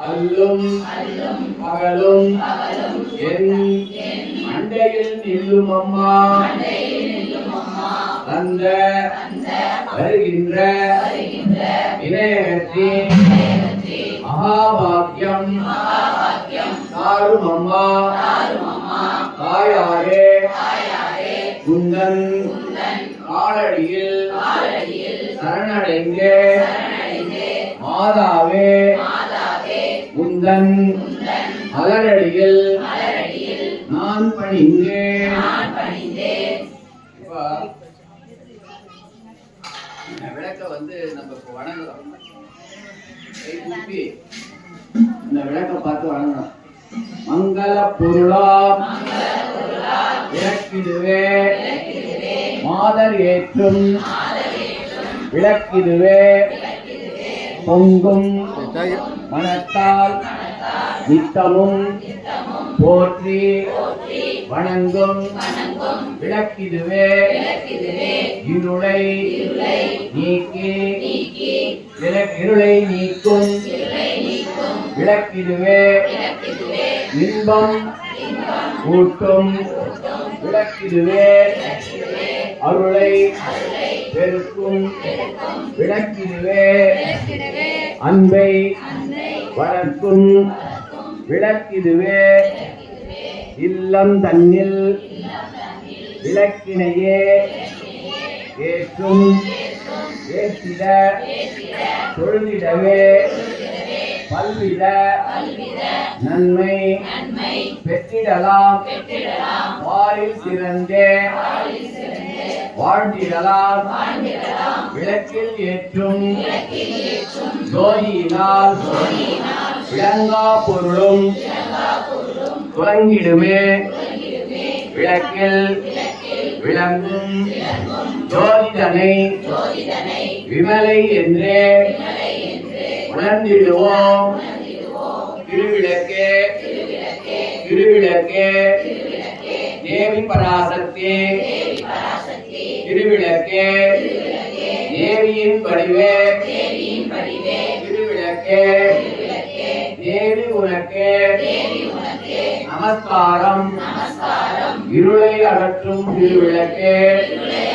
அல்லும் பகலும் என் அண்டையில் நில்லும் அம்மா அந்த வருகின்ற இணையகத்தின் மகாபாக்கியம் தாரும் அம்மா தாயாரே குந்தன் காலடியில் சரணடைந்தே மாதாவே குந்தன் மலரடியில் நான் பணிந்தேன். விளக்க நம்ம இப்போ வணங்குறோம். கை கூப்பி இந்த விளக்க பார்த்து வணங்குறோம். மங்கள பொருளா விளக்கிடுவே மாதர் ஏற்றும் விளக்கிடுவே பொங்கும் மனத்தால் நித்தமும் போற்றி வணங்கும் விளக்கிடுவே இருளை நீக்கி இருளை நீக்கும் விளக்கிடுவே இன்பம் ஊட்டும் விளக்கிடுவே அருளை பெருக்கும் விளக்கிடுவே அன்பை வளர்க்கும் விளக்கிடுவே இல்லம் தன்னில் விளக்கினையே ஏற்றும் ஏற்றிட தொழுதிடவே பல்வித நன்மை பெற்றிடலாம் வாரில் சிறந்தே வாழ்ந்திடலாம் விளக்கில் ஏற்றும் ஜோதியினால் விளங்கா பொருளும் துலங்கிடுமே விளக்கில் விளங்கும் ஜோதிதனை விமலை என்றே உணர்ந்திடுவோம். திருவிளக்கே திருவிளக்கே தேவி பராசக்தி திருவிளக்கே தேவியின் வடிவே திருவிளக்கே தேவி உனக்கே நமஸ்காரம் இருளை அகற்றும் திருவிளக்கே